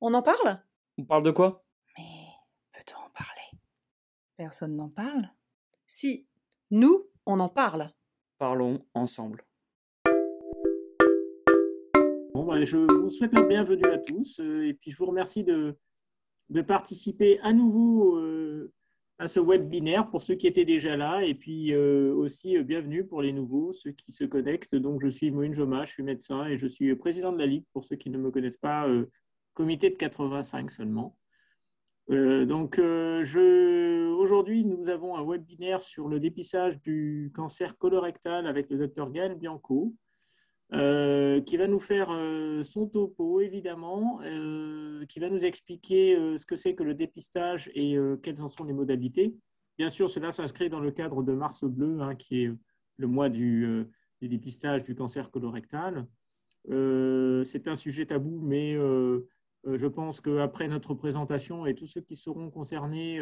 On en parle? On parle de quoi? Mais peut-on en parler? Personne n'en parle? Si, nous, on en parle. Parlons ensemble. Bon, je vous souhaite la bienvenue à tous et puis je vous remercie de participer à nouveau à ce webinaire pour ceux qui étaient déjà là et puis aussi bienvenue pour les nouveaux, ceux qui se connectent. Donc, je suis Moïne Joma, je suis médecin et je suis président de la Ligue pour ceux qui ne me connaissent pas, comité de 85 seulement. Aujourd'hui, nous avons un webinaire sur le dépistage du cancer colorectal avec le docteur Gaël Bianco. Qui va nous faire son topo, évidemment, qui va nous expliquer ce que c'est que le dépistage et quelles en sont les modalités. Bien sûr, cela s'inscrit dans le cadre de Mars Bleu, hein, qui est le mois du dépistage du cancer colorectal. C'est un sujet tabou, mais je pense qu'après notre présentation, et tous ceux qui seront concernés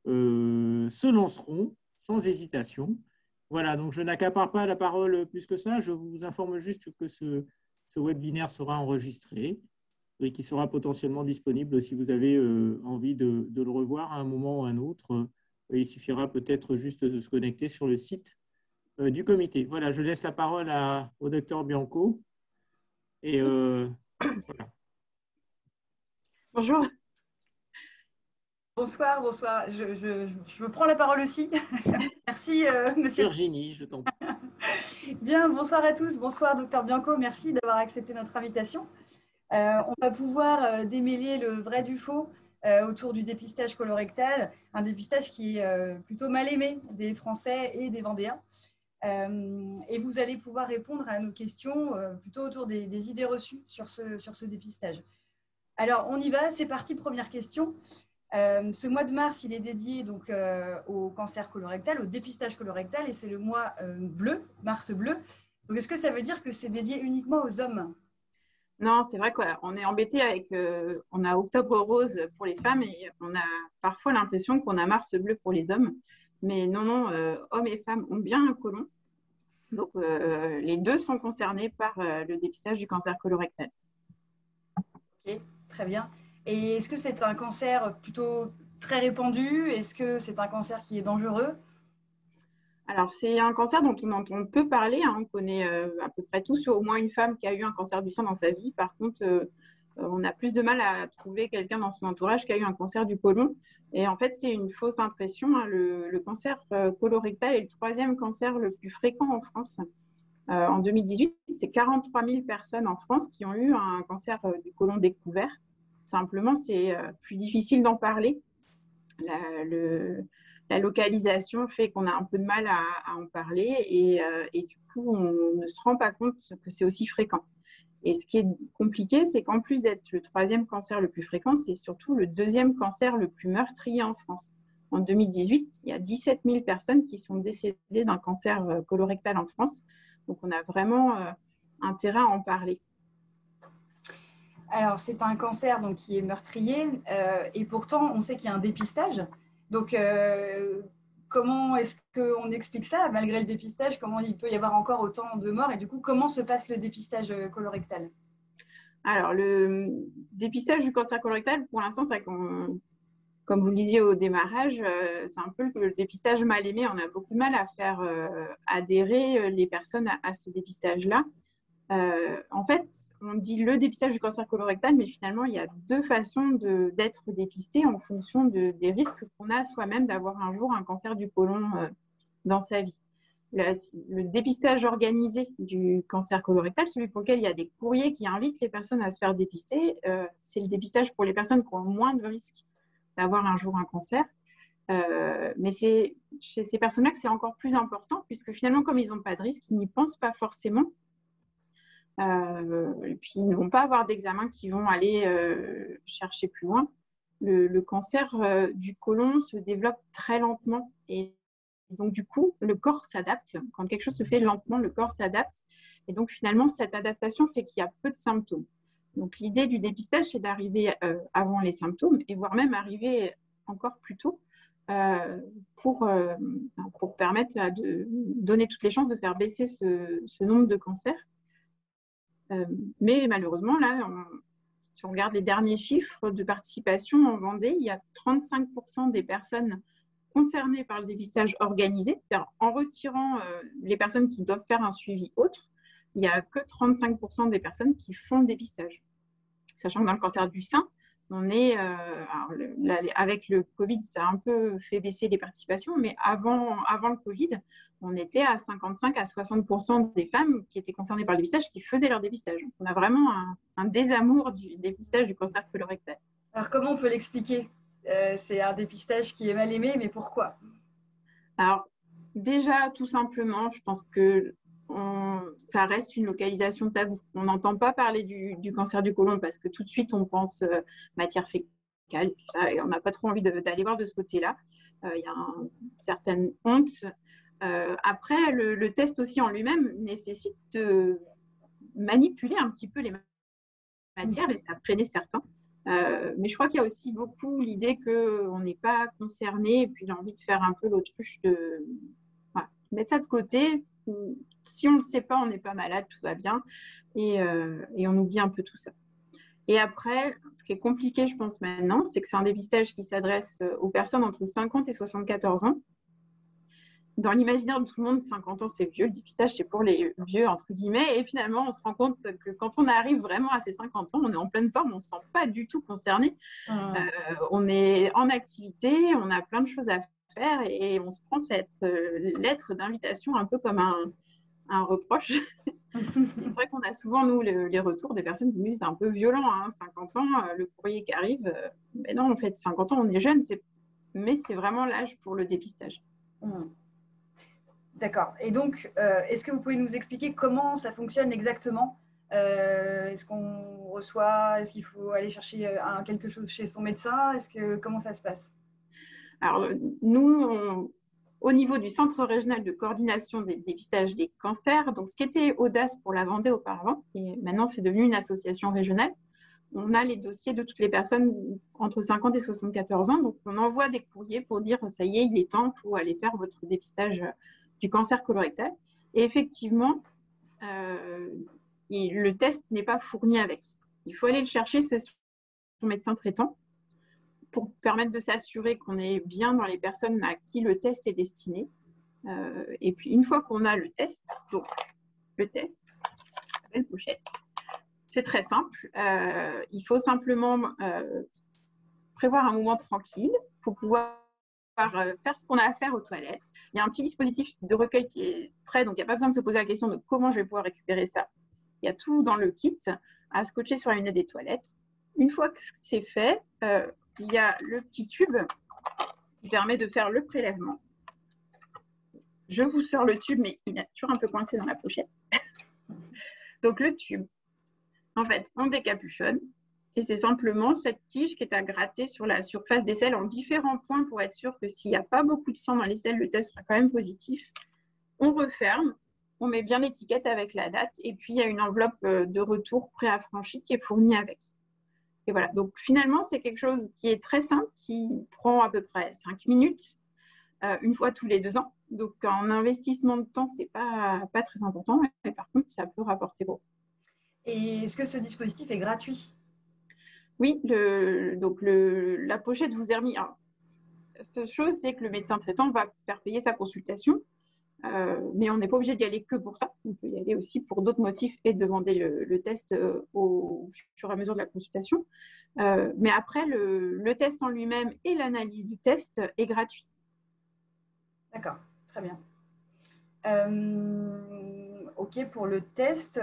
se lanceront sans hésitation. Voilà, donc je n'accapare pas la parole plus que ça. Je vous informe juste que ce webinaire sera enregistré et qui sera potentiellement disponible si vous avez envie de le revoir à un moment ou à un autre. Il suffira peut-être juste de se connecter sur le site du comité. Voilà, je laisse la parole au docteur Bianco. Et voilà. Bonjour. Bonsoir, bonsoir. Je prends la parole aussi. Merci, monsieur. Virginie, je t'en prie. Bien, bonsoir à tous. Bonsoir, docteur Bianco. Merci d'avoir accepté notre invitation. On va pouvoir démêler le vrai du faux autour du dépistage colorectal, un dépistage qui est plutôt mal aimé des Français et des Vendéens. Et vous allez pouvoir répondre à nos questions plutôt autour des idées reçues sur ce dépistage. Alors, on y va. C'est parti, première question. Ce mois de mars, il est dédié donc, au cancer colorectal, au dépistage colorectal, et c'est le mois bleu, mars bleu. Donc, est-ce que ça veut dire que c'est dédié uniquement aux hommes? Non, c'est vrai qu'on est embêté avec. On a octobre rose pour les femmes et on a parfois l'impression qu'on a mars bleu pour les hommes. Mais non, hommes et femmes ont bien un côlon. Donc, les deux sont concernés par le dépistage du cancer colorectal. Ok, très bien. Et est-ce que c'est un cancer plutôt très répandu? Est-ce que c'est un cancer qui est dangereux? Alors, c'est un cancer dont on entend peu parler. On connaît à peu près tous au moins une femme qui a eu un cancer du sein dans sa vie. Par contre, on a plus de mal à trouver quelqu'un dans son entourage qui a eu un cancer du côlon. Et en fait, c'est une fausse impression. Le cancer colorectal est le troisième cancer le plus fréquent en France. En 2018, c'est 43 000 personnes en France qui ont eu un cancer du côlon découvert. Simplement, c'est plus difficile d'en parler. La localisation fait qu'on a un peu de mal à en parler et du coup, on ne se rend pas compte que c'est aussi fréquent. Et ce qui est compliqué, c'est qu'en plus d'être le troisième cancer le plus fréquent, c'est surtout le deuxième cancer le plus meurtrier en France. En 2018, il y a 17 000 personnes qui sont décédées d'un cancer colorectal en France. Donc, on a vraiment intérêt à en parler. Alors, c'est un cancer donc, qui est meurtrier et pourtant, on sait qu'il y a un dépistage. Donc, comment est-ce qu'on explique ça, malgré le dépistage? Comment il peut y avoir encore autant de morts? Et du coup, comment se passe le dépistage colorectal? Alors, le dépistage du cancer colorectal, pour l'instant, c'est comme vous le disiez au démarrage, c'est un peu le dépistage mal aimé. On a beaucoup de mal à faire adhérer les personnes à ce dépistage-là. En fait, on dit le dépistage du cancer colorectal, mais finalement, il y a deux façons d'être dépisté en fonction des risques qu'on a soi-même d'avoir un jour un cancer du côlon dans sa vie. Le dépistage organisé du cancer colorectal, celui pour lequel il y a des courriers qui invitent les personnes à se faire dépister, c'est le dépistage pour les personnes qui ont moins de risques d'avoir un jour un cancer. Mais c'est chez ces personnes-là que c'est encore plus important, puisque finalement, comme ils n'ont pas de risque, ils n'y pensent pas forcément. Et puis, ils ne vont pas avoir d'examens qui vont aller chercher plus loin. Le cancer du côlon se développe très lentement et donc, du coup, le corps s'adapte. Quand quelque chose se fait lentement, le corps s'adapte. Et donc, finalement, cette adaptation fait qu'il y a peu de symptômes. Donc, l'idée du dépistage, c'est d'arriver avant les symptômes et voire même arriver encore plus tôt pour permettre de donner toutes les chances de faire baisser ce nombre de cancers. Mais malheureusement, là, si on regarde les derniers chiffres de participation en Vendée, il y a 35% des personnes concernées par le dépistage organisé. C'est-à-dire en retirant les personnes qui doivent faire un suivi autre, il n'y a que 35% des personnes qui font le dépistage. Sachant que dans le cancer du sein, on est, avec le Covid, ça a un peu fait baisser les participations, mais avant le Covid, on était à 55 à 60% des femmes qui étaient concernées par le dépistage qui faisaient leur dépistage. On a vraiment un désamour du dépistage du cancer colorectal. Alors, comment on peut l'expliquer? C'est un dépistage qui est mal aimé, mais pourquoi? Alors, déjà, tout simplement, je pense que ça reste une localisation taboue. On n'entend pas parler du cancer du côlon parce que tout de suite, on pense matière fécale, tout ça, et on n'a pas trop envie d'aller voir de ce côté-là. Il y a une certaine honte. Après, le test aussi en lui-même nécessite de manipuler un petit peu les matières et ça freinait certains. Mais je crois qu'il y a aussi beaucoup l'idée qu'on n'est pas concerné et puis l'envie de faire un peu l'autruche, de mettre ça de côté. Si on ne le sait pas, on n'est pas malade, tout va bien et on oublie un peu tout ça. Et après, ce qui est compliqué, je pense maintenant, c'est que c'est un dépistage qui s'adresse aux personnes entre 50 et 74 ans. Dans l'imaginaire de tout le monde, 50 ans, c'est vieux. Le dépistage, c'est pour les vieux, entre guillemets. Et finalement, on se rend compte que quand on arrive vraiment à ces 50 ans, on est en pleine forme, on ne se sent pas du tout concerné. On est en activité, on a plein de choses à faire et on se prend cette lettre d'invitation un peu comme un reproche. C'est vrai qu'on a souvent, nous, les retours des personnes qui nous disent c'est un peu violent, 50 ans, le courrier qui arrive. Mais non, en fait, 50 ans, on est jeune, mais c'est vraiment l'âge pour le dépistage. D'accord. Et donc, est-ce que vous pouvez nous expliquer comment ça fonctionne exactement? Est-ce qu'on reçoit, est-ce qu'il faut aller chercher quelque chose chez son médecin? Comment ça se passe? Alors, nous, au niveau du Centre régional de coordination des dépistages des cancers, donc ce qui était Audace pour la Vendée auparavant, et maintenant c'est devenu une association régionale, on a les dossiers de toutes les personnes entre 50 et 74 ans. Donc, on envoie des courriers pour dire ça y est, il est temps, il faut aller faire votre dépistage du cancer colorectal. Et effectivement, le test n'est pas fourni avec. Il faut aller le chercher, c'est son médecin traitant, pour permettre de s'assurer qu'on est bien dans les personnes à qui le test est destiné. Et puis, une fois qu'on a le test, donc le test, la pochette, c'est très simple. Il faut simplement prévoir un moment tranquille pour pouvoir faire ce qu'on a à faire aux toilettes. Il y a un petit dispositif de recueil qui est prêt, donc il n'y a pas besoin de se poser la question de comment je vais pouvoir récupérer ça. Il y a tout dans le kit à scotcher sur la lunette des toilettes. Une fois que c'est fait, il y a le petit tube qui permet de faire le prélèvement. Je vous sors le tube, mais il est toujours un peu coincé dans la pochette. Donc le tube, en fait, on décapuchonne et c'est simplement cette tige qui est à gratter sur la surface des selles en différents points pour être sûr que s'il n'y a pas beaucoup de sang dans les selles, le test sera quand même positif. On referme, on met bien l'étiquette avec la date et puis il y a une enveloppe de retour préaffranchie qui est fournie avec. Et voilà, donc finalement, c'est quelque chose qui est très simple, qui prend à peu près 5 minutes, une fois tous les 2 ans. Donc en investissement de temps, ce n'est pas très important, mais par contre, ça peut rapporter gros. Et est-ce que ce dispositif est gratuit? Oui, la pochette vous est remise. La seule chose, c'est que le médecin traitant va faire payer sa consultation, mais on n'est pas obligé d'y aller que pour ça. On peut y aller aussi pour d'autres motifs et demander le test au fur et à mesure de la consultation. Mais après, le test en lui-même et l'analyse du test est gratuit. D'accord, très bien. Ok, pour le test,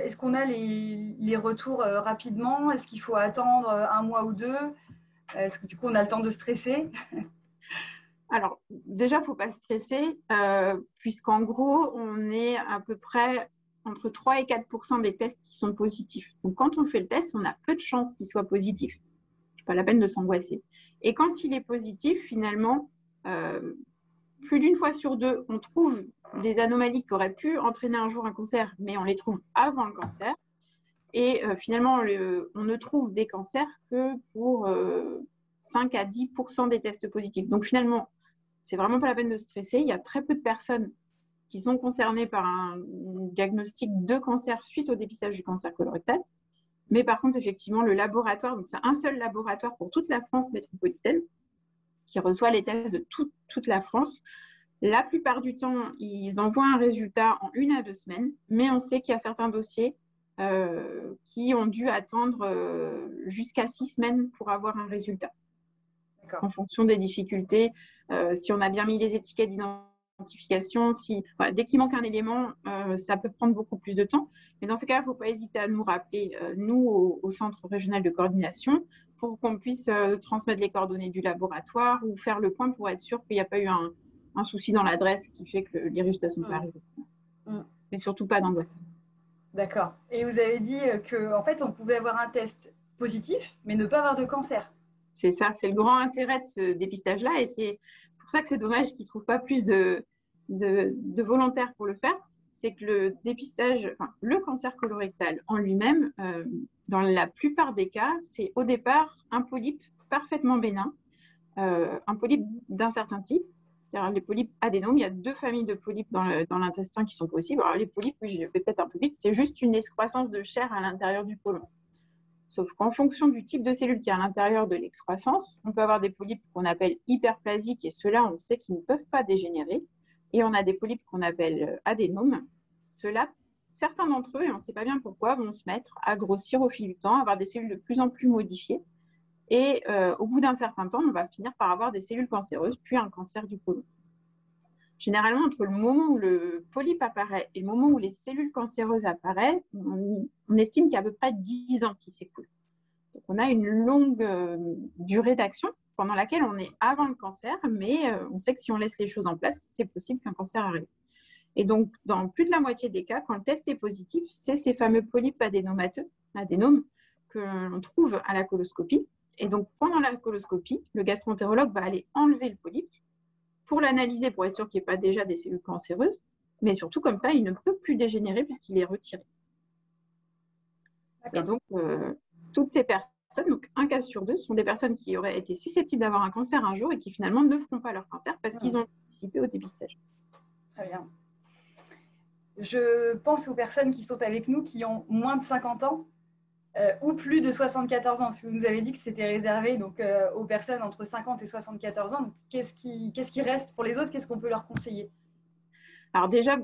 est-ce qu'on a les retours rapidement? Est-ce qu'il faut attendre 1 mois ou 2? Est-ce que du coup, on a le temps de stresser? Alors, déjà, il ne faut pas stresser, puisqu'en gros, on est à peu près entre 3 et 4% des tests qui sont positifs. Donc, quand on fait le test, on a peu de chances qu'il soit positif. Ce n'est pas la peine de s'angoisser. Et quand il est positif, finalement, plus d'une fois sur 2, on trouve des anomalies qui auraient pu entraîner un jour un cancer, mais on les trouve avant le cancer. Et finalement, on ne trouve des cancers que pour 5 à 10% des tests positifs. Donc finalement, c'est vraiment pas la peine de stresser. Il y a très peu de personnes qui sont concernées par un diagnostic de cancer suite au dépistage du cancer colorectal. Mais par contre, effectivement, le laboratoire, donc c'est un seul laboratoire pour toute la France métropolitaine qui reçoit les tests de toute la France. La plupart du temps, ils envoient un résultat en 1 à 2 semaines, mais on sait qu'il y a certains dossiers qui ont dû attendre jusqu'à 6 semaines pour avoir un résultat. En fonction des difficultés, si on a bien mis les étiquettes d'identification, dès qu'il manque un élément, ça peut prendre beaucoup plus de temps. Mais dans ces cas-là, il ne faut pas hésiter à nous rappeler, nous, au Centre régional de coordination, pour qu'on puisse transmettre les coordonnées du laboratoire ou faire le point pour être sûr qu'il n'y a pas eu un souci dans l'adresse qui fait que les résultats ne sont pas arrivés. Mais surtout pas d'angoisse. D'accord. Et vous avez dit qu'en fait, on pouvait avoir un test positif, mais ne pas avoir de cancer. C'est ça, c'est le grand intérêt de ce dépistage-là. Et c'est pour ça que c'est dommage qu'ils ne trouvent pas plus de volontaires pour le faire. C'est que le dépistage, le cancer colorectal en lui-même, dans la plupart des cas, c'est au départ un polype parfaitement bénin, un polype d'un certain type. Les polypes adénomes, il y a 2 familles de polypes dans l'intestin qui sont possibles. Alors, les polypes, oui, je vais peut-être un peu vite, c'est juste une excroissance de chair à l'intérieur du côlon. Sauf qu'en fonction du type de cellule qui est à l'intérieur de l'excroissance, on peut avoir des polypes qu'on appelle hyperplasiques et ceux-là, on sait qu'ils ne peuvent pas dégénérer. Et on a des polypes qu'on appelle adénomes. Ceux-là, certains d'entre eux, et on ne sait pas bien pourquoi, vont se mettre à grossir au fil du temps, avoir des cellules de plus en plus modifiées. Et au bout d'un certain temps, on va finir par avoir des cellules cancéreuses, puis un cancer du côlon. Généralement, entre le moment où le polype apparaît et le moment où les cellules cancéreuses apparaissent, on estime qu'il y a à peu près 10 ans qui s'écoulent. Donc, on a une longue durée d'action pendant laquelle on est avant le cancer, mais on sait que si on laisse les choses en place, c'est possible qu'un cancer arrive. Et donc, dans plus de la moitié des cas, quand le test est positif, c'est ces fameux polypes adénomes que l'on trouve à la coloscopie. Et donc, pendant la coloscopie, le gastroentérologue va aller enlever le polype pour l'analyser, pour être sûr qu'il n'y ait pas déjà des cellules cancéreuses. Mais surtout, comme ça, il ne peut plus dégénérer puisqu'il est retiré. Et donc, toutes ces personnes, donc 1 cas sur 2, sont des personnes qui auraient été susceptibles d'avoir un cancer un jour et qui finalement ne feront pas leur cancer parce qu'ils ont participé au dépistage. Très bien. Je pense aux personnes qui sont avec nous qui ont moins de 50 ans ou plus de 74 ans, parce que vous nous avez dit que c'était réservé donc, aux personnes entre 50 et 74 ans. Donc, qu'est-ce qui reste pour les autres? Qu'est-ce qu'on peut leur conseiller? Alors déjà,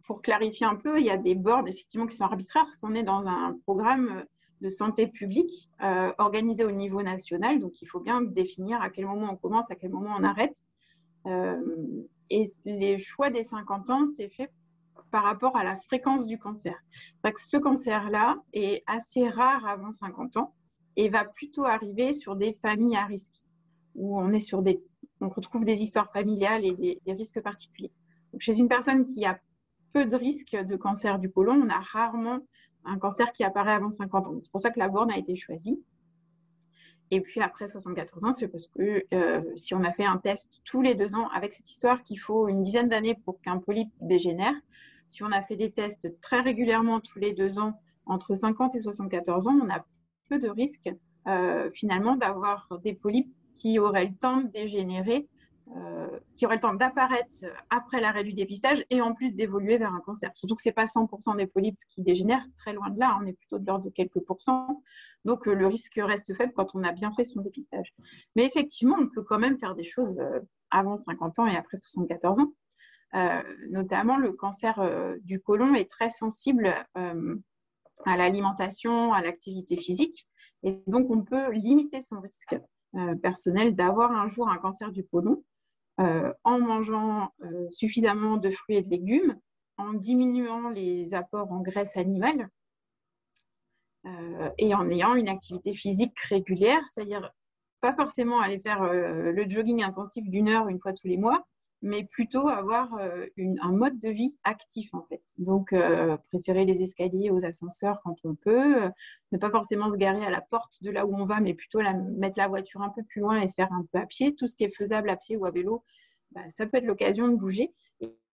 pour clarifier un peu, il y a des boards effectivement qui sont arbitraires, parce qu'on est dans un programme de santé publique organisé au niveau national, donc il faut bien définir à quel moment on commence, à quel moment on arrête. Et les choix des 50 ans, c'est fait par rapport à la fréquence du cancer. Donc, ce cancer-là est assez rare avant 50 ans et va plutôt arriver sur des familles à risque, où on retrouve des histoires familiales et des risques particuliers. Donc, chez une personne qui a peu de risques de cancer du côlon, on a rarement un cancer qui apparaît avant 50 ans. C'est pour ça que la borne a été choisie. Et puis après 74 ans, c'est parce que si on a fait un test tous les 2 ans, avec cette histoire qu'il faut une dizaine d'années pour qu'un polype dégénère, si on a fait des tests très régulièrement tous les 2 ans, entre 50 et 74 ans, on a peu de risques finalement d'avoir des polypes qui auraient le temps de dégénérer, qui auraient le temps d'apparaître après l'arrêt du dépistage et en plus d'évoluer vers un cancer. Surtout que ce n'est pas 100% des polypes qui dégénèrent, très loin de là, on est plutôt de l'ordre de quelques pourcents. Donc le risque reste faible quand on a bien fait son dépistage. Mais effectivement, on peut quand même faire des choses avant 50 ans et après 74 ans. Notamment, le cancer du côlon est très sensible à l'alimentation, à l'activité physique. Et donc, on peut limiter son risque personnel d'avoir un jour un cancer du côlon en mangeant suffisamment de fruits et de légumes, en diminuant les apports en graisse animale et en ayant une activité physique régulière, c'est-à-dire pas forcément aller faire le jogging intensif d'1 heure une fois tous les mois, mais plutôt avoir un mode de vie actif en fait. Donc, préférer les escaliers aux ascenseurs quand on peut, ne pas forcément se garer à la porte de là où on va, mais plutôt mettre la voiture un peu plus loin et faire un peu à pied. Tout ce qui est faisable à pied ou à vélo, ça peut être l'occasion de bouger.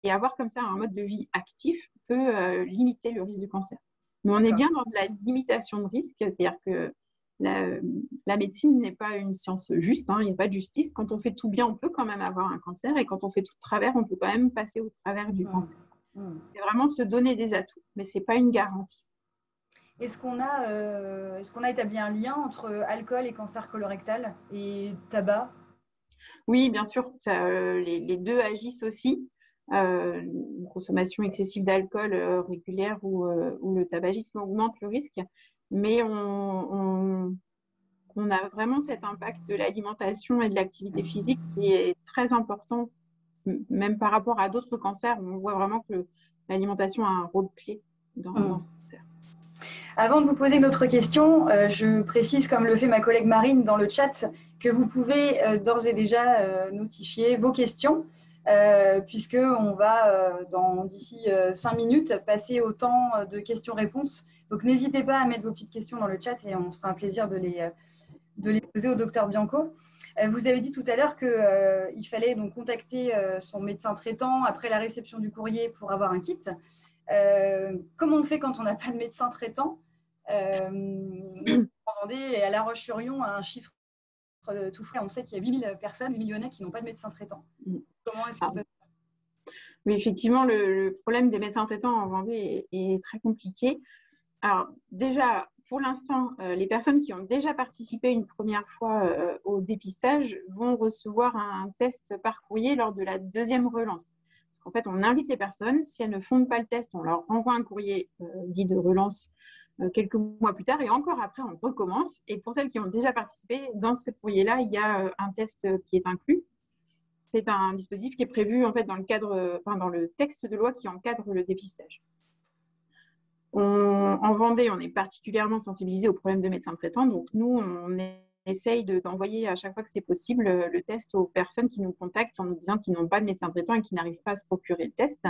Et avoir comme ça un mode de vie actif peut limiter le risque de cancer. Mais on est bien dans de la limitation de risque, c'est-à-dire que la médecine n'est pas une science juste, il n'y a pas de justice. Quand on fait tout bien, on peut quand même avoir un cancer, et quand on fait tout de travers, on peut quand même passer au travers du cancer. C'est vraiment se donner des atouts, mais ce n'est pas une garantie. Est-ce qu'on a établi un lien entre alcool et cancer colorectal et tabac? Oui, bien sûr, les deux agissent aussi. Une consommation excessive d'alcool régulière ou le tabagisme augmente le risque. Mais on a vraiment cet impact de l'alimentation et de l'activité physique qui est très important, même par rapport à d'autres cancers. On voit vraiment que l'alimentation a un rôle clé dans ce cancer. Avant de vous poser une autre question, je précise, comme le fait ma collègue Marine dans le chat, que vous pouvez d'ores et déjà notifier vos questions, puisqu'on va, d'ici 5 minutes, passer au temps de questions-réponses. Donc, n'hésitez pas à mettre vos petites questions dans le chat et on se fera un plaisir de les poser au docteur Bianco. Vous avez dit tout à l'heure qu'il fallait donc contacter son médecin traitant après la réception du courrier pour avoir un kit. Comment on fait quand on n'a pas de médecin traitant? Nous, en Vendée et à La Roche-sur-Yon, un chiffre tout frais, on sait qu'il y a 8000 personnes, 8 Lyonnais qui n'ont pas de médecin traitant. Comment est-ce qu'ils peuvent... Oui, effectivement, le problème des médecins traitants en Vendée est très compliqué. Alors, déjà, pour l'instant, les personnes qui ont déjà participé une première fois au dépistage vont recevoir un test par courrier lors de la deuxième relance. En fait, on invite les personnes. Si elles ne font pas le test, on leur envoie un courrier dit de relance quelques mois plus tard. Et encore après, on recommence. Et pour celles qui ont déjà participé, dans ce courrier-là, il y a un test qui est inclus. C'est un dispositif qui est prévu en fait, dans le texte de loi qui encadre le dépistage. En Vendée, on est particulièrement sensibilisé aux problèmes de médecins traitants. Donc, nous, on essaye d'envoyer à chaque fois que c'est possible le test aux personnes qui nous contactent en nous disant qu'ils n'ont pas de médecin traitant et qu'ils n'arrivent pas à se procurer le test.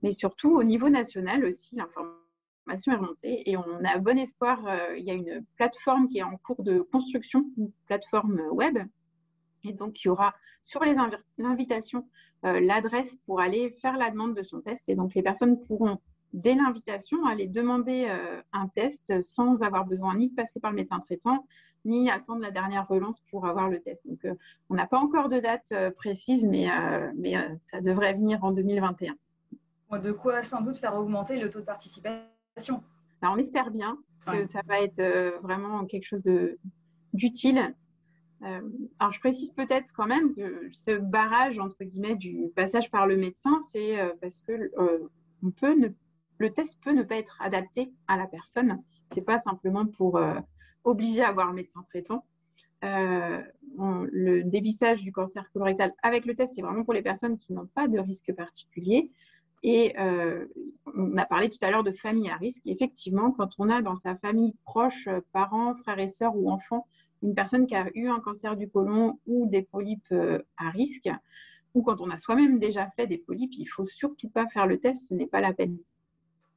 Mais surtout, au niveau national aussi, l'information est remontée et on a bon espoir. Il y a une plateforme qui est en cours de construction, une plateforme web. Et donc, il y aura sur les invitations l'adresse pour aller faire la demande de son test. Et donc, les personnes pourront, dès l'invitation, aller demander un test sans avoir besoin ni de passer par le médecin traitant, ni attendre la dernière relance pour avoir le test. Donc, on n'a pas encore de date précise, mais ça devrait venir en 2021. De quoi sans doute faire augmenter le taux de participation. Alors, on espère bien que ça va être vraiment quelque chose d'utile. Alors, je précise peut-être quand même que ce barrage, entre guillemets, du passage par le médecin, c'est parce que le test peut ne pas être adapté à la personne. Ce n'est pas simplement pour obliger à avoir un médecin traitant. Le dépistage du cancer colorectal avec le test, c'est vraiment pour les personnes qui n'ont pas de risque particulier. Et on a parlé tout à l'heure de famille à risque. Effectivement, quand on a dans sa famille proche, parents, frères et sœurs ou enfants, une personne qui a eu un cancer du côlon ou des polypes à risque, ou quand on a soi-même déjà fait des polypes, il ne faut surtout pas faire le test, ce n'est pas la peine.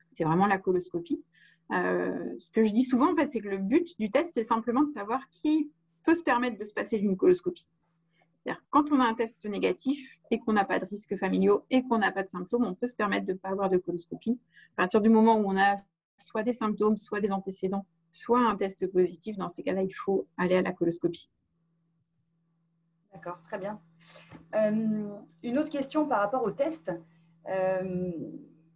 C'est vraiment la coloscopie. Ce que je dis souvent, en fait, c'est que le but du test, c'est simplement de savoir qui peut se permettre de se passer d'une coloscopie. C'est-à-dire, quand on a un test négatif et qu'on n'a pas de risques familiaux et qu'on n'a pas de symptômes, on peut se permettre de ne pas avoir de coloscopie. À partir du moment où on a soit des symptômes, soit des antécédents, soit un test positif, dans ces cas-là, il faut aller à la coloscopie. D'accord, très bien. Une autre question par rapport au test.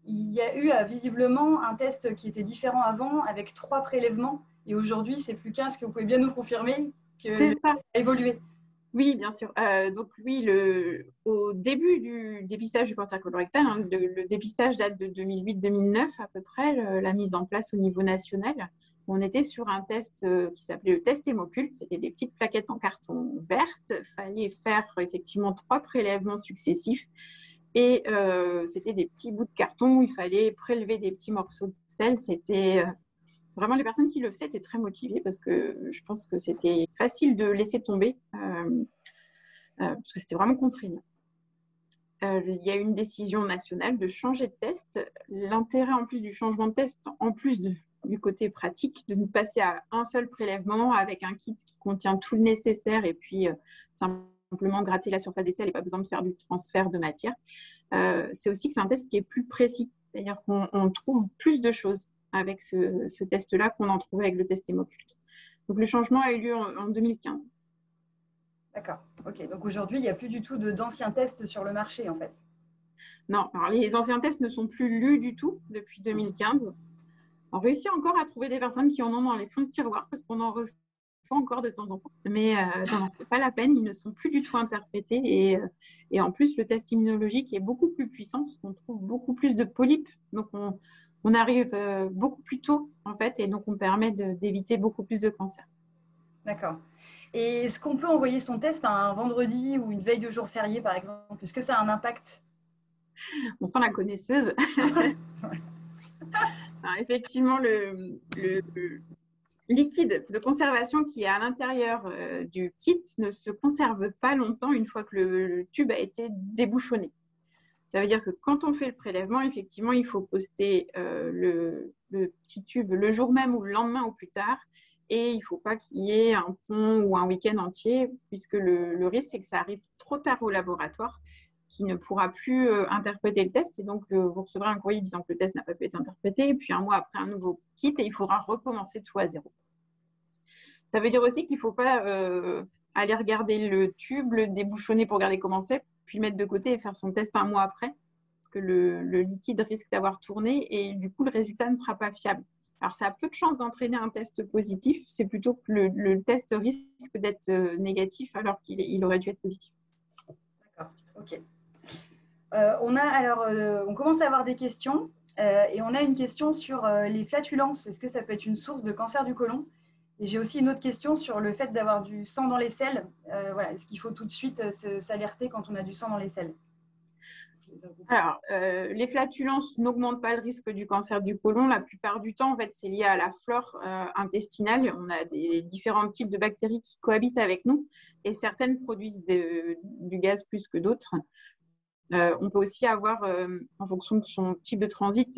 Il y a eu visiblement un test qui était différent avant, avec 3 prélèvements, et aujourd'hui, c'est plus qu'1. Est-ce que vous pouvez bien nous confirmer que ça a évolué? Oui, bien sûr. Donc oui, au début du dépistage du cancer colorectal, le dépistage date de 2008-2009 à peu près, la mise en place au niveau national. On était sur un test qui s'appelait le test hémoculte. C'était des petites plaquettes en carton verte. Il fallait faire effectivement 3 prélèvements successifs. Et c'était des petits bouts de carton où il fallait prélever des petits morceaux de sel. C'était vraiment, les personnes qui le faisaient étaient très motivées parce que je pense que c'était facile de laisser tomber parce que c'était vraiment contraignant. Il y a eu une décision nationale de changer de test. L'intérêt en plus du changement de test, en plus du côté pratique, de nous passer à un seul prélèvement avec un kit qui contient tout le nécessaire et puis simplement gratter la surface des selles et pas besoin de faire du transfert de matière. C'est aussi que c'est un test qui est plus précis, c'est-à-dire qu'on trouve plus de choses avec ce test-là qu'on en trouvait avec le test hémoculte. Donc le changement a eu lieu en 2015. D'accord, ok. Donc aujourd'hui, il n'y a plus du tout d'anciens tests sur le marché en fait. Non, alors les anciens tests ne sont plus lus du tout depuis 2015. On réussit encore à trouver des personnes qui en ont dans les fonds de tiroir parce qu'on en reçoit encore de temps en temps. Mais non, ce n'est pas la peine, ils ne sont plus du tout interprétés. Et en plus, le test immunologique est beaucoup plus puissant parce qu'on trouve beaucoup plus de polypes. Donc, on arrive beaucoup plus tôt, en fait, et donc on permet d'éviter beaucoup plus de cancers. D'accord. Et est-ce qu'on peut envoyer son test un vendredi ou une veille de jour férié, par exemple? Est-ce que ça a un impact? On sent la connaisseuse. Alors, effectivement, le liquide de conservation qui est à l'intérieur du kit ne se conserve pas longtemps une fois que le tube a été débouchonné. Ça veut dire que quand on fait le prélèvement, effectivement, il faut poster le petit tube le jour même ou le lendemain ou plus tard. Et il ne faut pas qu'il y ait un pont ou un week-end entier, puisque le risque, c'est que ça arrive trop tard au laboratoire, qui ne pourra plus interpréter le test. Et donc, vous recevrez un courrier disant que le test n'a pas pu être interprété. Et puis, un mois après, un nouveau kit et il faudra recommencer tout à zéro. Ça veut dire aussi qu'il ne faut pas aller regarder le tube, le débouchonner pour regarder comment c'est, puis le mettre de côté et faire son test un mois après, parce que le liquide risque d'avoir tourné et du coup, le résultat ne sera pas fiable. Alors, ça a peu de chances d'entraîner un test positif. C'est plutôt que le test risque d'être négatif alors qu'il aurait dû être positif. D'accord, ok. On commence à avoir des questions et on a une question sur les flatulences. Est-ce que ça peut être une source de cancer du côlon? Et j'ai aussi une autre question sur le fait d'avoir du sang dans les selles. Voilà, est-ce qu'il faut tout de suite s'alerter quand on a du sang dans les selles? Alors, les flatulences n'augmentent pas le risque du cancer du côlon. La plupart du temps, en fait, c'est lié à la flore intestinale. On a différents types de bactéries qui cohabitent avec nous et certaines produisent du gaz plus que d'autres. On peut aussi avoir, en fonction de son type de transit,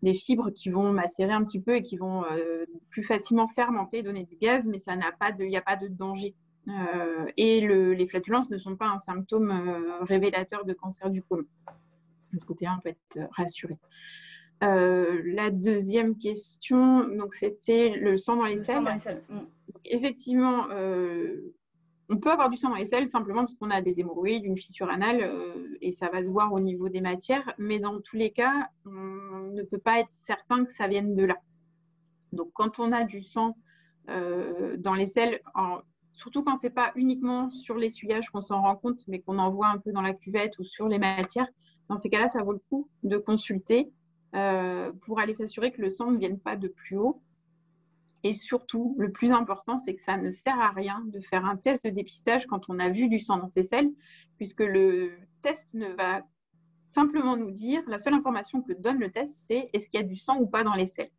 des fibres qui vont macérer un petit peu et qui vont plus facilement fermenter, donner du gaz, mais il n'y a pas de danger. Et les flatulences ne sont pas un symptôme révélateur de cancer du côlon. De ce côté-là, on peut être rassuré. La deuxième question, donc c'était le sang dans les selles. Sang dans les selles. Donc, effectivement, on peut avoir du sang dans les selles simplement parce qu'on a des hémorroïdes, une fissure anale, et ça va se voir au niveau des matières. Mais dans tous les cas, on ne peut pas être certain que ça vienne de là. Donc, quand on a du sang dans les selles, surtout quand ce n'est pas uniquement sur l'essuyage qu'on s'en rend compte, mais qu'on en voit un peu dans la cuvette ou sur les matières, dans ces cas-là, ça vaut le coup de consulter pour aller s'assurer que le sang ne vienne pas de plus haut. Et surtout, le plus important, c'est que ça ne sert à rien de faire un test de dépistage quand on a vu du sang dans ses selles, puisque le test ne va simplement nous dire, la seule information que donne le test, c'est est-ce qu'il y a du sang ou pas dans les selles.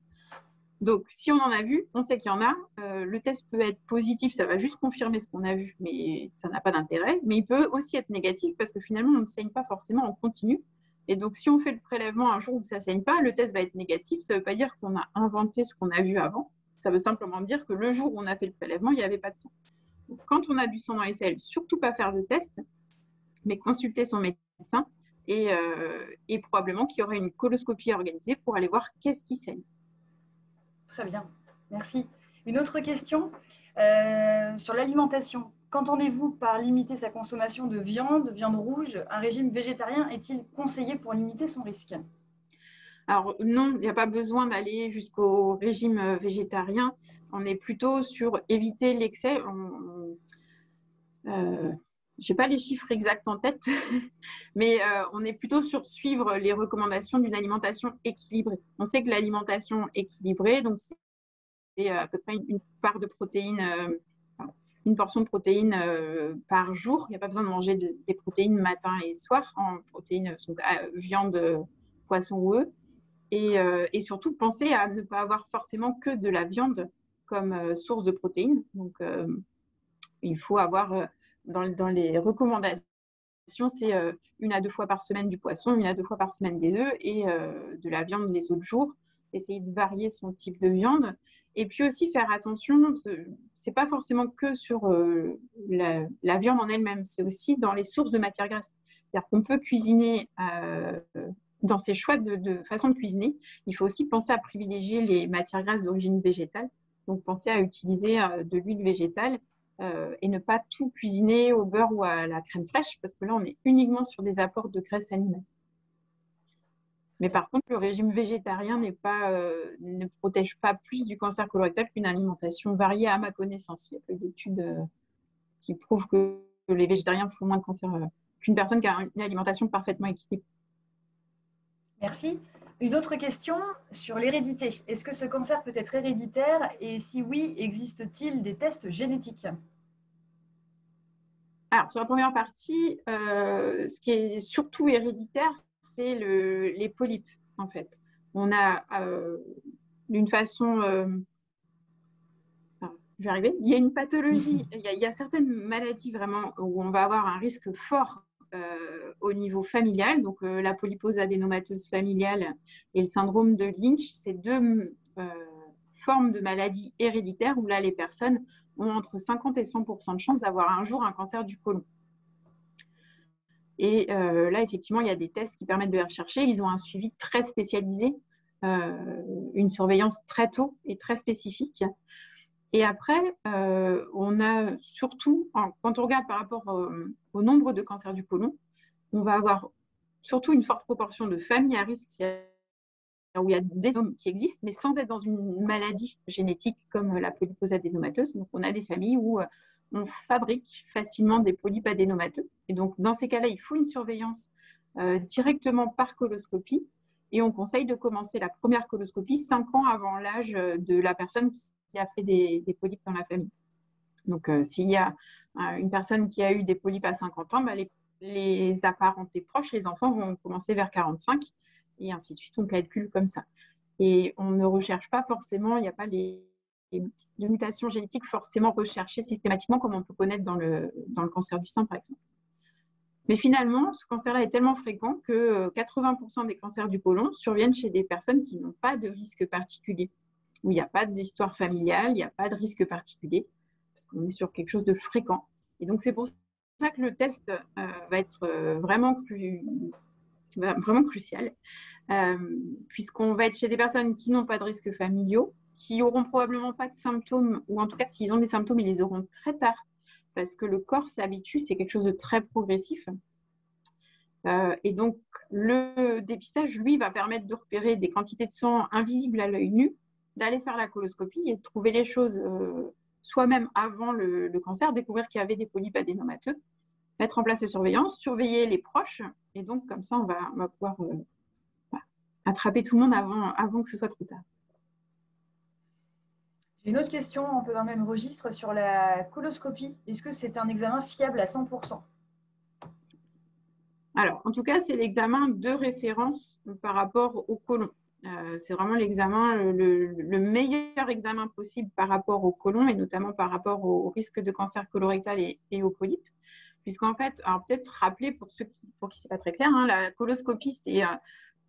Donc, si on en a vu, on sait qu'il y en a. Le test peut être positif, ça va juste confirmer ce qu'on a vu, mais ça n'a pas d'intérêt. Mais il peut aussi être négatif parce que finalement, on ne saigne pas forcément en continu. Et donc, si on fait le prélèvement un jour où ça ne saigne pas, le test va être négatif. Ça ne veut pas dire qu'on a inventé ce qu'on a vu avant. Ça veut simplement dire que le jour où on a fait le prélèvement, il n'y avait pas de sang. Donc, quand on a du sang dans les selles, surtout pas faire de test, mais consulter son médecin et probablement qu'il y aura une coloscopie organisée pour aller voir qu'est-ce qui saigne. Très bien, merci. Une autre question sur l'alimentation. Qu'entendez-vous par limiter sa consommation de viande rouge? Un régime végétarien est-il conseillé pour limiter son risque? Alors non, il n'y a pas besoin d'aller jusqu'au régime végétarien. On est plutôt sur éviter l'excès. Je n'ai pas les chiffres exacts en tête, mais on est plutôt sur suivre les recommandations d'une alimentation équilibrée. On sait que l'alimentation équilibrée, donc c'est à peu près une part de protéines, une portion de protéines par jour. Il n'y a pas besoin de manger des protéines matin et soir. En protéines, viande, poisson ou œufs. Et surtout, penser à ne pas avoir forcément que de la viande comme source de protéines. Donc, il faut avoir, dans les recommandations, c'est 1 à 2 fois par semaine du poisson, 1 à 2 fois par semaine des œufs et de la viande les autres jours. Essayer de varier son type de viande. Et puis aussi faire attention, c'est pas forcément que sur la viande en elle-même, c'est aussi dans les sources de matières grasses. C'est-à-dire qu'on peut cuisiner dans ses choix de façon de cuisiner, il faut aussi penser à privilégier les matières grasses d'origine végétale. Donc, penser à utiliser de l'huile végétale et ne pas tout cuisiner au beurre ou à la crème fraîche, parce que là, on est uniquement sur des apports de graisse animale. Mais par contre, le régime végétarien ne protège pas plus du cancer colorectal qu'une alimentation variée à ma connaissance. Il y a peu d'études qui prouvent que les végétariens font moins de cancer qu'une personne qui a une alimentation parfaitement équilibrée. Merci. Une autre question sur l'hérédité. Est-ce que ce cancer peut être héréditaire et si oui, existe-t-il des tests génétiques? Alors, sur la première partie, ce qui est surtout héréditaire, c'est les polypes, en fait. On a, d'une façon... je vais arriver. Il y a une pathologie, il y a certaines maladies vraiment où on va avoir un risque fort au niveau familial. Donc, la polypose adénomateuse familiale et le syndrome de Lynch, c'est deux formes de maladies héréditaires où là, les personnes ont entre 50 et 100% de chances d'avoir un jour un cancer du côlon. Et là, effectivement, il y a des tests qui permettent de les rechercher. Ils ont un suivi très spécialisé, une surveillance très tôt et très spécifique. Et après, on a surtout, quand on regarde par rapport au nombre de cancers du côlon, on va avoir surtout une forte proportion de familles à risque où il y a des hommes qui existent, mais sans être dans une maladie génétique comme la polypose adénomateuse. Donc, on a des familles où on fabrique facilement des polypes adénomateux. Et donc, dans ces cas-là, il faut une surveillance directement par coloscopie. Et on conseille de commencer la première coloscopie 5 ans avant l'âge de la personne qui a fait des polypes dans la famille. Donc, s'il y a une personne qui a eu des polypes à 50 ans, bah, les apparentés proches, les enfants vont commencer vers 45 et ainsi de suite, on calcule comme ça. Et on ne recherche pas forcément, il n'y a pas de mutations génétiques forcément recherchées systématiquement comme on peut connaître dans le cancer du sein, par exemple. Mais finalement, ce cancer-là est tellement fréquent que 80% des cancers du côlon surviennent chez des personnes qui n'ont pas de risque particulier, où il n'y a pas d'histoire familiale, il n'y a pas de risque particulier, parce qu'on est sur quelque chose de fréquent. Et donc, c'est pour ça que le test va être vraiment crucial, puisqu'on va être chez des personnes qui n'ont pas de risques familiaux, qui n'auront probablement pas de symptômes, ou en tout cas, s'ils ont des symptômes, ils les auront très tard, parce que le corps s'habitue, c'est quelque chose de très progressif. Et donc, le dépistage, lui, va permettre de repérer des quantités de sang invisibles à l'œil nu, d'aller faire la coloscopie et de trouver les choses soi-même avant le cancer, découvrir qu'il y avait des polypes adénomateux, mettre en place les surveillances, surveiller les proches. Et donc, comme ça, on va pouvoir attraper tout le monde avant que ce soit trop tard. J'ai une autre question, un peu dans le même registre, sur la coloscopie. Est-ce que c'est un examen fiable à 100%? Alors, en tout cas, c'est l'examen de référence par rapport au côlon. C'est vraiment l'examen, le meilleur examen possible par rapport au côlon et notamment par rapport au risque de cancer colorectal et aux polypes. Puisqu'en fait, alors peut-être rappeler pour qui c'est pas très clair, hein, la coloscopie, c'est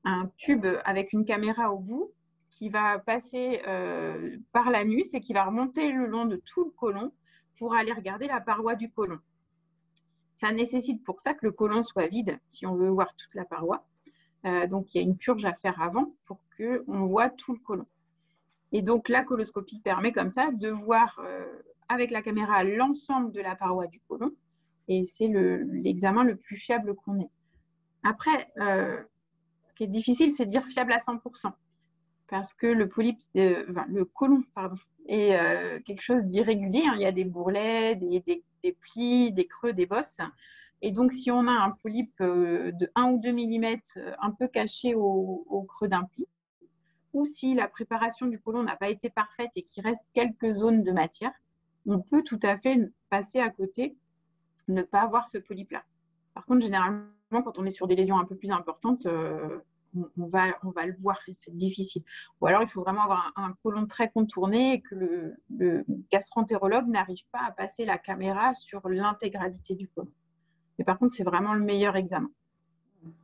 un tube avec une caméra au bout qui va passer par l'anus et qui va remonter le long de tout le côlon pour aller regarder la paroi du côlon. Ça nécessite pour ça que le côlon soit vide si on veut voir toute la paroi. Donc, il y a une purge à faire avant pour qu'on voit tout le côlon. Et donc, la coloscopie permet comme ça de voir avec la caméra l'ensemble de la paroi du côlon. Et c'est l'examen le plus fiable qu'on ait. Après, ce qui est difficile, c'est de dire fiable à 100%. Parce que le côlon, est quelque chose d'irrégulier. Hein. Il y a des bourrelets, des plis, des creux, des bosses. Et donc, si on a un polype de 1 ou 2 mm un peu caché au creux d'un pli, ou si la préparation du côlon n'a pas été parfaite et qu'il reste quelques zones de matière, on peut tout à fait passer à côté, ne pas avoir ce polype-là. Par contre, généralement, quand on est sur des lésions un peu plus importantes, on va le voir, c'est difficile. Ou alors, il faut vraiment avoir un côlon très contourné et que le gastroentérologue n'arrive pas à passer la caméra sur l'intégralité du côlon. Mais par contre, c'est vraiment le meilleur examen.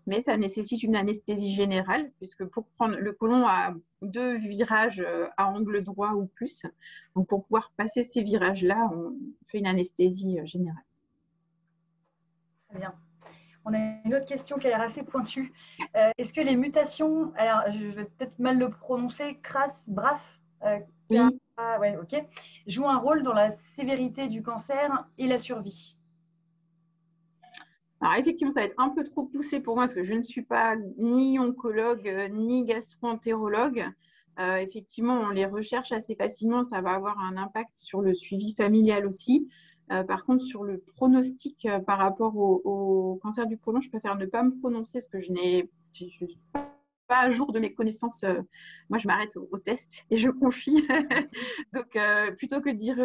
Mais ça nécessite une anesthésie générale, puisque pour prendre le côlon à 2 virages à angle droit ou plus, donc pour pouvoir passer ces virages-là, on fait une anesthésie générale. Très bien. On a une autre question qui a l'air assez pointue. Est-ce que les mutations, alors je vais peut-être mal le prononcer, CRAS-BRAF, oui. Ouais, ok, jouent un rôle dans la sévérité du cancer et la survie? Alors effectivement, ça va être un peu trop poussé pour moi parce que je ne suis pas ni oncologue ni gastro-entérologue. Effectivement, on les recherche assez facilement, ça va avoir un impact sur le suivi familial aussi. Par contre, sur le pronostic par rapport au cancer du côlon, je préfère ne pas me prononcer parce que je suis pas à jour de mes connaissances. Moi, je m'arrête au test et je confie. Donc, plutôt que de dire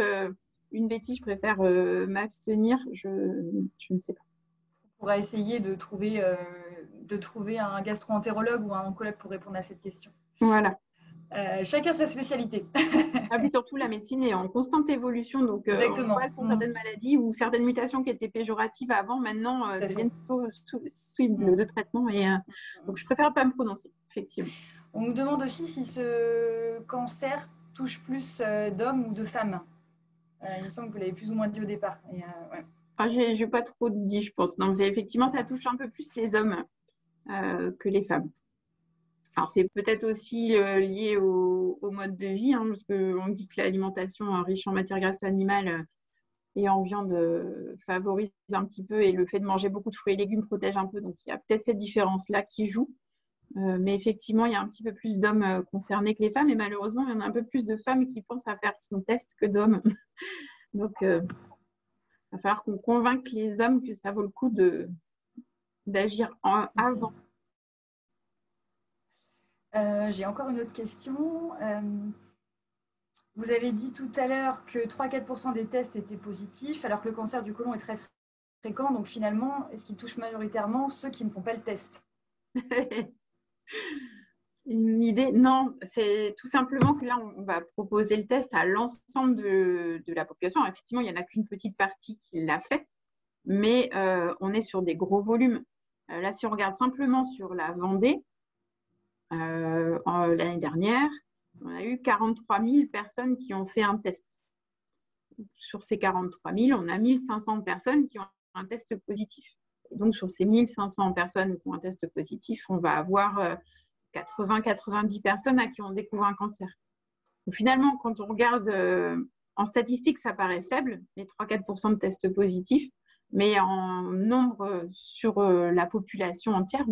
une bêtise, je préfère m'abstenir. Je ne sais pas. On pourra essayer de trouver un gastro-entérologue ou un oncologue pour répondre à cette question. Voilà. Chacun sa spécialité. Et puis surtout, la médecine est en constante évolution. Donc, on voit sur certaines maladies ou certaines mutations qui étaient péjoratives avant, maintenant, deviennent plutôt cibles de traitement. Et, donc, je préfère pas me prononcer, effectivement. On nous demande aussi si ce cancer touche plus d'hommes ou de femmes. Il me semble que vous l'avez plus ou moins dit au départ. Et, ouais. Je n'ai pas trop dit, je pense. Donc, effectivement, ça touche un peu plus les hommes que les femmes. Alors, c'est peut-être aussi lié au mode de vie, hein, parce qu'on dit que l'alimentation riche en matières grasses animales et en viande favorise un petit peu, et le fait de manger beaucoup de fruits et légumes protège un peu. Donc, il y a peut-être cette différence-là qui joue. Mais effectivement, il y a un petit peu plus d'hommes concernés que les femmes, et malheureusement, il y en a un peu plus de femmes qui pensent à faire son test que d'hommes. Donc, il va falloir qu'on convainque les hommes que ça vaut le coup d'agir avant. J'ai encore une autre question. Vous avez dit tout à l'heure que 3-4% des tests étaient positifs, alors que le cancer du côlon est très fréquent. Donc finalement, est-ce qu'il touche majoritairement ceux qui ne font pas le test? Une idée? Non, c'est tout simplement que là, on va proposer le test à l'ensemble de la population. Alors, effectivement, il n'y en a qu'une petite partie qui l'a fait, mais on est sur des gros volumes. Là, si on regarde simplement sur la Vendée, l'année dernière, on a eu 43 000 personnes qui ont fait un test. Sur ces 43 000, on a 1500 personnes qui ont un test positif. Et donc, sur ces 1500 personnes qui ont un test positif, on va avoir 80-90 personnes à qui on découvre un cancer. Donc, finalement, quand on regarde en statistique, ça paraît faible, les 3-4% de tests positifs, mais en nombre sur la population entière,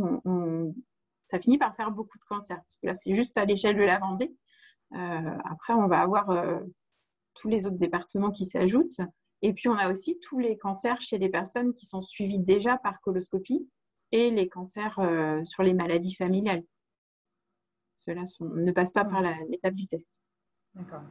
ça finit par faire beaucoup de cancers. Parce que là, c'est juste à l'échelle de la Vendée. Après, on va avoir tous les autres départements qui s'ajoutent. Et puis, on a aussi tous les cancers chez les personnes qui sont suivies déjà par coloscopie et les cancers sur les maladies familiales. Ceux-là ne passent pas par l'étape du test. D'accord.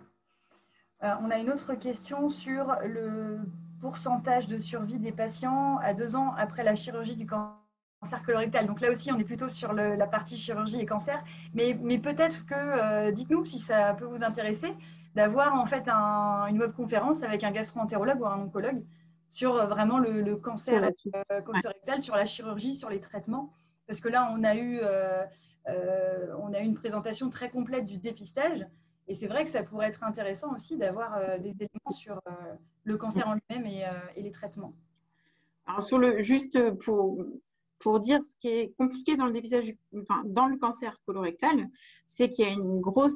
On a une autre question sur le pourcentage de survie des patients à 2 ans après la chirurgie du cancer colorectal. Donc là aussi, on est plutôt sur la partie chirurgie et cancer. Mais peut-être que, dites-nous si ça peut vous intéresser, d'avoir en fait une webconférence avec un gastro-entérologue ou un oncologue sur vraiment le cancer colorectal, sur la chirurgie, sur les traitements. Parce que là, on a eu une présentation très complète du dépistage. Et c'est vrai que ça pourrait être intéressant aussi d'avoir des éléments sur le cancer en lui-même et les traitements. Alors, juste pour dire ce qui est compliqué dans le dépistage, dans le cancer colorectal, c'est qu'il y a une grande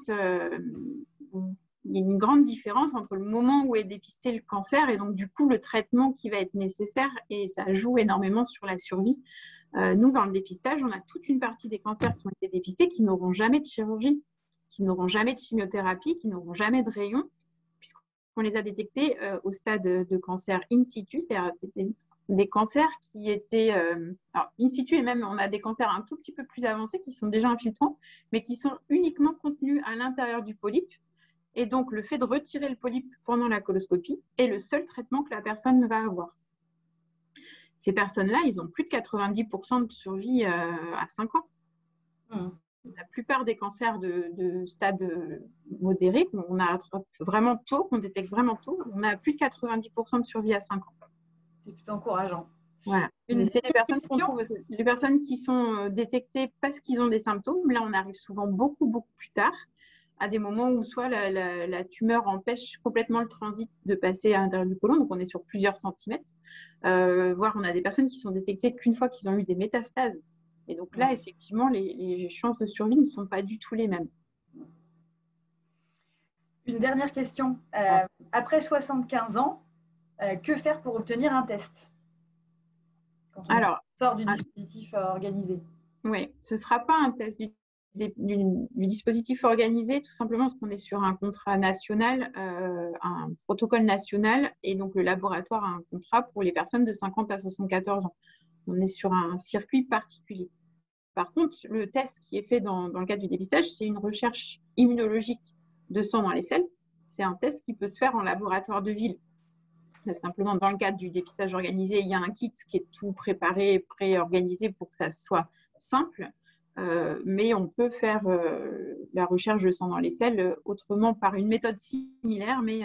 différence entre le moment où est dépisté le cancer et donc du coup le traitement qui va être nécessaire, et ça joue énormément sur la survie. Nous, dans le dépistage, on a toute une partie des cancers qui ont été dépistés qui n'auront jamais de chirurgie, qui n'auront jamais de chimiothérapie, qui n'auront jamais de rayon, puisqu'on les a détectés au stade de cancer in situ, c'est-à-dire des cancers qui étaient alors, in situ, et même on a des cancers un tout petit peu plus avancés qui sont déjà infiltrants, mais qui sont uniquement contenus à l'intérieur du polype. Et donc, le fait de retirer le polype pendant la coloscopie est le seul traitement que la personne va avoir. Ces personnes-là, ils ont plus de 90% de survie à 5 ans. La plupart des cancers de stade modéré, qu'on attrape vraiment tôt, qu'on détecte vraiment tôt, on a plus de 90% de survie à 5 ans. C'est plutôt encourageant. Voilà. C'est les personnes qui sont détectées parce qu'ils ont des symptômes. Là, on arrive souvent beaucoup, beaucoup plus tard, à des moments où soit la tumeur empêche complètement le transit de passer à l'intérieur du côlon, donc on est sur plusieurs centimètres, voire on a des personnes qui sont détectées qu'une fois qu'ils ont eu des métastases. Et donc là, effectivement, les chances de survie ne sont pas du tout les mêmes. Une dernière question. Après 75 ans, que faire pour obtenir un test? quand on Alors, sort du dispositif organisé? oui, ce ne sera pas un test du dispositif organisé, tout simplement parce qu'on est sur un contrat national, un protocole national, et donc le laboratoire a un contrat pour les personnes de 50 à 74 ans. On est sur un circuit particulier. Par contre, le test qui est fait dans le cadre du dépistage, c'est une recherche immunologique de sang dans les selles. C'est un test qui peut se faire en laboratoire de ville. Simplement, dans le cadre du dépistage organisé, il y a un kit qui est tout préparé, pré-organisé pour que ça soit simple. Mais on peut faire la recherche de sang dans les selles autrement par une méthode similaire, mais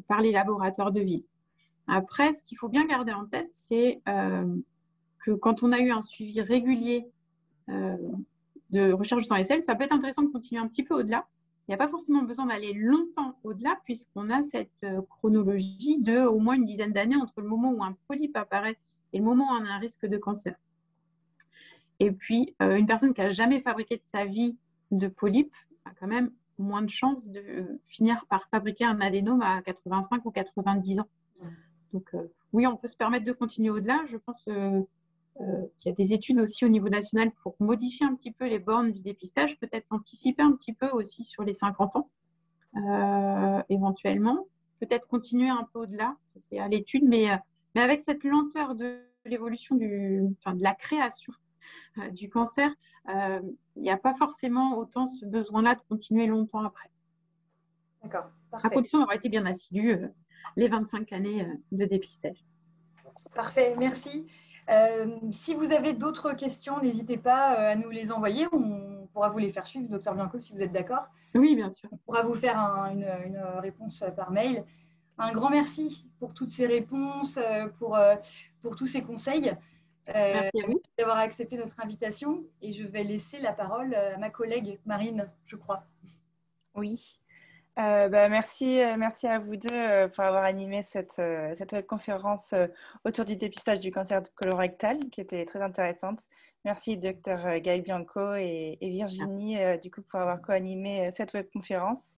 par les laboratoires de ville. Après, ce qu'il faut bien garder en tête, c'est que quand on a eu un suivi régulier de recherche de sang dans les selles, ça peut être intéressant de continuer un petit peu au-delà. Il n'y a pas forcément besoin d'aller longtemps au-delà, puisqu'on a cette chronologie de au moins une dizaine d'années entre le moment où un polype apparaît et le moment où on a un risque de cancer. Et puis, une personne qui n'a jamais fabriqué de sa vie de polype a quand même moins de chances de finir par fabriquer un adénome à 85 ou 90 ans. Donc, oui, on peut se permettre de continuer au-delà. Je pense qu'il y a des études aussi au niveau national pour modifier un petit peu les bornes du dépistage, peut-être anticiper un petit peu aussi sur les 50 ans, éventuellement. Peut-être continuer un peu au-delà, c'est à l'étude, mais avec cette lenteur de l'évolution de la création du cancer, il n'y a pas forcément autant ce besoin-là de continuer longtemps après. D'accord, parfait. À condition d'avoir été bien assidu les 25 années de dépistage. Parfait, merci. Si vous avez d'autres questions, n'hésitez pas à nous les envoyer. On pourra vous les faire suivre, Dr Bianco, si vous êtes d'accord. Oui, bien sûr. On pourra vous faire une réponse par mail. Un grand merci pour toutes ces réponses, pour tous ces conseils. Merci à vous d'avoir accepté notre invitation. Et je vais laisser la parole à ma collègue Marine, je crois. Oui. Merci à vous deux pour avoir animé cette webconférence autour du dépistage du cancer colorectal qui était très intéressante. Merci Dr Gaël Bianco et Virginie du coup pour avoir co-animé cette webconférence.